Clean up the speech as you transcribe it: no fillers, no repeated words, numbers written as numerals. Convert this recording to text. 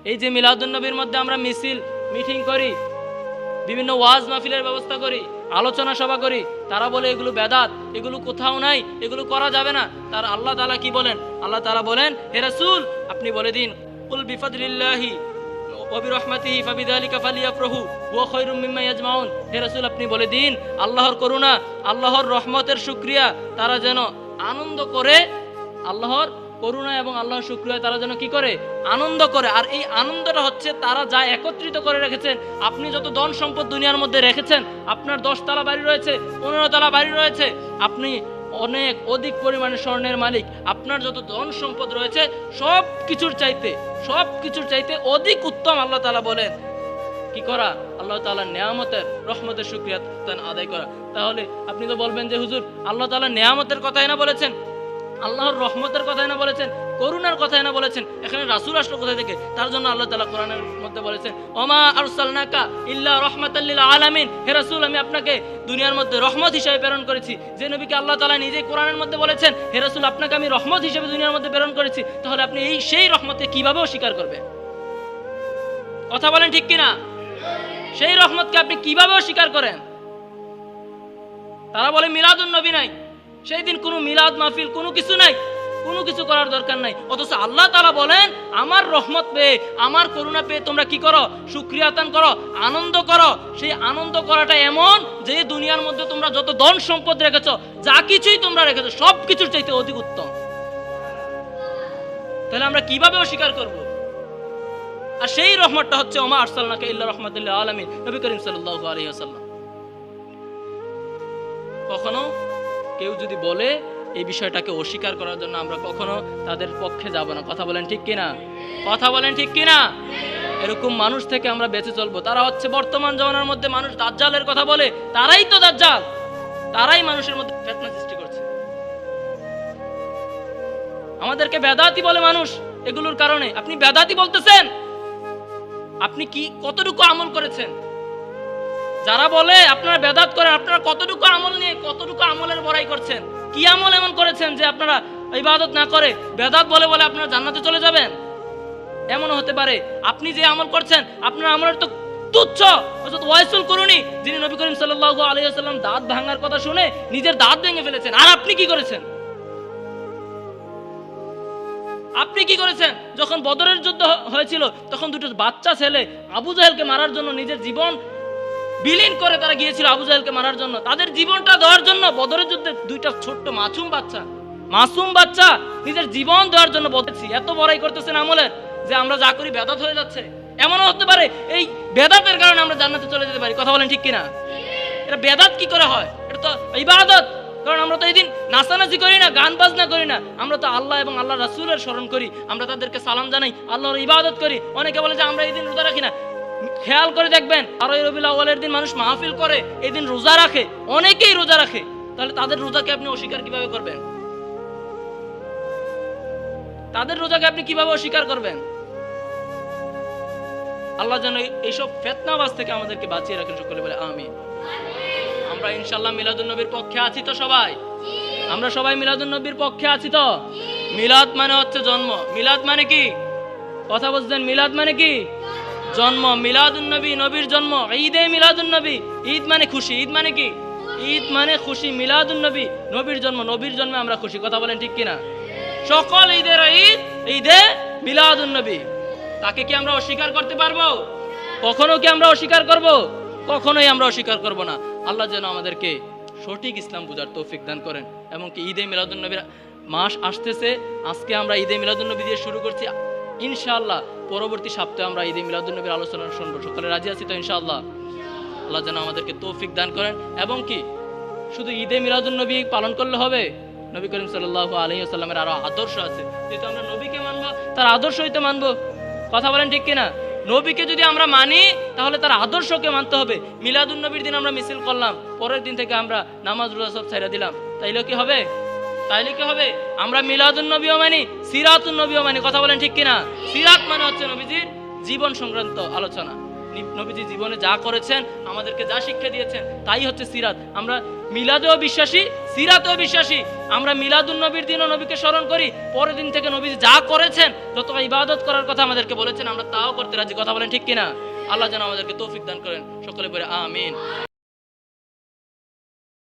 এই যে মিলাদুন নবীর মধ্যে আমরা মিছিল মিটিং করি, বিভিন্ন ওয়াজ মাহফিলের ব্যবস্থা করি, আলোচনা সভা করি, তারা বলে এগুলো বেদাত, এগুলো কোথাও নাই, এগুলো করা যাবে না। তার আল্লাহ তাআলা কি বলেন? আল্লাহ তাআলা বলেন, হে রাসূল আপনি বলে দিন, কুল বিফাদলিল্লাহি ওয়া বিরহমাতিহি ফাবিযালিকা ফালিয়াফরাহু ওয়া খায়রুম মিম্মা ইয়াজমাউন। হে রাসূল আপনি বলে দিন, আল্লাহর করুণা, আল্লাহর রহমতের শুকরিয়া তারা যেন আনন্দ করে, আল্লাহর করুণা এবং আল্লাহর শুকরিয়া তারা যেন কি করে? আনন্দ করে। আর এই আনন্দটা হচ্ছে তারা যা একত্রিত করে রেখেছেন। আপনি যত ধন সম্পদ দুনিয়ার মধ্যে রেখেছেন, আপনার 10 তলা বাড়ি রয়েছে, 15 তলা বাড়ি রয়েছে, আপনি অনেক অধিক পরিমাণে স্বর্ণের মালিক, আপনার যত ধন সম্পদ রয়েছে সব কিছুর চাইতে অধিক উত্তম আল্লাহ তাআলা বলেন কি করা? আল্লাহ তাআলার নেয়ামতের রহমতের শুকরিয়া আদায় করা। তাহলে আপনি তো বলবেন যে হুজুর আল্লাহ তাআলা নেয়ামতের কথাই না বলেছেন, আল্লাহর রহমতের কথাই না বলেছেন, করুণার কথাই না বলেছেন, এখানে রাসূল আসলো কোথা থেকে? তার জন্য আল্লাহ তাআলা কোরআনের মধ্যে বলেছেন, ওমা আরসালনাকা ইল্লা রাহমাতাল লিল আলামিন। হে রাসূল আমি আপনাকে দুনিয়ার মধ্যে রহমত হিসেবে প্রেরণ করেছি। যে নবীকে আল্লাহ তাআলা নিজেই কোরআনের মধ্যে বলেছেন, হে রাসূল আপনাকে আমি রহমত হিসেবে দুনিয়ার মধ্যে প্রেরণ করেছি, তাহলে আপনি সেই রহমতকে কিভাবে অস্বীকার করবেন? কথা বলেন ঠিক কিনা? সেই রহমতকে আপনি কিভাবে অস্বীকার করেন? তারা বলে মিলাদুন নবী নাই, সেই দিন কোনো মিলাদ মাহফিল কোনো কিছু নাই, কোনো কিছু করার দরকার নাই। অথচ আল্লাহ তাআলা বলেন আমার রহমত পেয়ে, আমার করুণা পেয়ে তোমরা কি করো? শুকরিয়া আদান করো, আনন্দ করো। সেই আনন্দ করাটা এমন যে দুনিয়ার মধ্যে তোমরা যত ধন সম্পদ রেখেছো, যা কিছুই তোমরা রেখেছো, সব কিছুর চাইতে অধিক উত্তম। তাহলে আমরা কিভাবে অস্বীকার করব? আর সেই রহমতটা হচ্ছে ওমা আরসালনাকা ইল্লা রাহমাতাল লিল আলামিন, নবী করিম সাল্লাল্লাহু আলাইহি ওয়াসাল্লাম। কখনো কেউ যদি বলে এই বিষয়টাকে অস্বীকার করার জন্য, আমরা কখনো তাদের পক্ষে যাব না। কথা বলেন ঠিক কিনা? কথা বলেন ঠিক কিনা? এরকম মানুষ থেকে আমরা বেঁচে চলবো। তারা হচ্ছে বর্তমান জমানার মধ্যে মানুষ দাজ্জালের কথা বলে, তারাই তো দাজ্জাল, তারাই মানুষের মধ্যে ফিতনা সৃষ্টি করছে। আমাদেরকে বেদাতি বলে মানুষ, এগুলোর কারণে। আপনি বেদাতি বলতেছেন, আপনি কি কতটুকু আমল করেছেন? যারা বলে আপনারা বেদাত করেন, আপনারা কতটুকু আমল নিয়ে, কতটুকু আমলের বড়াই করছেন? কি আমল এমন করেছেন যে আপনারা ইবাদত না করে বেদাত বলে বলে আপনারা জান্নাতে চলে যাবেন? এমনও হতে পারে আপনি যে আমল করছেন, আপনার আমলের তো তুচ্ছ। হযরত ওয়াইসুল কুরুনি, যিনি নবী করিম সাল্লাল্লাহু আলাইহি ওয়াসাল্লাম দাঁত ভাঙার কথা শুনে নিজের দাঁত ভেঙে ফেলেছেন। আর আপনি কি করেছেন? আপনি কি করেছেন? যখন বদরের যুদ্ধ হয়েছিল, তখন দুটো বাচ্চা ছেলে আবু জাহেলকে মারার জন্য নিজের জীবন বিলীন করে তারা গিয়েছিল আবু জাহেলকে মারার জন্য, তাদের জীবনটা দেওয়ার জন্য। বদরের যুদ্ধে দুইটা ছোট্ট মাসুম বাচ্চা নিজের জীবন দেওয়ার জন্য বলতেছি। এত বড়াই করতেছেন আমলের যে আমরা যা করি বেদাত হয়ে যাচ্ছে। এমনও হতে পারে এই বেদাতের কারণে আমরা জান্নাতে চলে যেতে পারি। কথা বলেন ঠিক কিনা? এটা বেদাত কি করে হয়? এটা তো ইবাদত। কারণ আমরা তো এই দিন নাচানাচি করি না, গান বাজনা করি না, আমরা তো আল্লাহ এবং আল্লাহ রাসূলের স্মরণ করি, আমরা তাদেরকে সালাম জানাই, আল্লাহর ইবাদত করি। অনেকে বলে যে আমরা এই দিন রোজা রাখি না। খেয়াল করে দেখবেন 12 রবিউল আউয়ালের দিন মানুষ মাহফিল করে, এই দিন রোজা রাখে, অনেকেই রোজা রাখে। তাহলে তাদের রোজাকে আপনি অস্বীকার কিভাবে করবেন? তাদের রোজাকে আপনি কিভাবে অস্বীকার করবেন? আল্লাহ যেন এইসব ফিতনাবাজ থেকে আমাদেরকে বাঁচিয়ে রাখেন, সকলে বলে আমিন। আমরা ইনশাআল্লাহ মিলাদুন নবীর পক্ষে আছি তো সবাই? আমরা সবাই মিলাদুন নবীর পক্ষে আছি তো? মিলাদ মানে হচ্ছে জন্ম। মিলাদ মানে কি? কথা বলছেন? মিলাদ মানে কি? জন্ম। মিলাদুন নবী, নবীর জন্ম। ঈদে মিলাদুন নবী, ঈদ মানে খুশি। ঈদ মানে কি? ঈদ মানে খুশি। মিলাদুন নবী, নবীর জন্ম, নবীর জন্মে আমরা খুশি। কথা বলেন ঠিক কিনা? সকল ঈদের ঈদ, ঈদে মিলাদুন নবী। তাকে কি আমরা অস্বীকার করতে পারবো? কখনো কি আমরা অস্বীকার করব? কখনোই আমরা অস্বীকার করব না। আল্লাহ যেন আমাদেরকে সঠিক ইসলাম বুঝার তৌফিক দান করেন। এবং কি ঈদে মিলাদুন নবীর মাস আসতেছে, আজকে আমরা ঈদে মিলাদুন নবী দিয়ে শুরু করছি। ইনশাআল্লাহ পরবর্তী সপ্তাহে আমরা ঈদে মিলাদুন নবীর আলোচনা শুনবো। সকলে রাজি আছি তো ইনশাআল্লাহ? আল্লাহ যেন আমাদেরকে তৌফিক দান করেন। এবং কি শুধু ঈদে মিলাদুন নবী পালন করলে হবে? নবী করিম সাল্লাল্লাহু আলাইহি ওয়াসাল্লামের আরো আদর্শ আছে, যেহেতু আমরা নবীকে মানবো, তার আদর্শই তো মানবো। কথা বলেন ঠিক কিনা? নবীকে যদি আমরা মানি তাহলে তার আদর্শকে মানতে হবে। মিলাদুন নবীর দিন আমরা মিছিল করলাম, পরের দিন থেকে আমরা নামাজ রোজা সব ছাইড়া দিলাম, তাইলে কি হবে? তাইলে কি হবে? আমরা মিলাদুন নবীও মানি, সিরাতুন নবীও মানি। কথা বলেন ঠিক কিনা? সিরাত মানে হচ্ছে নবীজির জীবন সংক্রান্ত আলোচনা, নবীজি জীবনে যা করেছেন, আমাদেরকে যা শিক্ষা দিয়েছেন, তাই হচ্ছে সিরাত। আমরা মিলাদেও বিশ্বাসী, সিরাতেও বিশ্বাসী। আমরা মিলাদুন নবীর দিনও নবীকে স্মরণ করি, পরের দিন থেকে নবীজি যা করেছেন, যত ইবাদত করার কথা আমাদেরকে বলেছেন, আমরা তাও করতে রাজি। কথা বলেন ঠিক কিনা? আল্লাহ যেন আমাদেরকে তৌফিক দান করেন। সকলে বলে আমিন।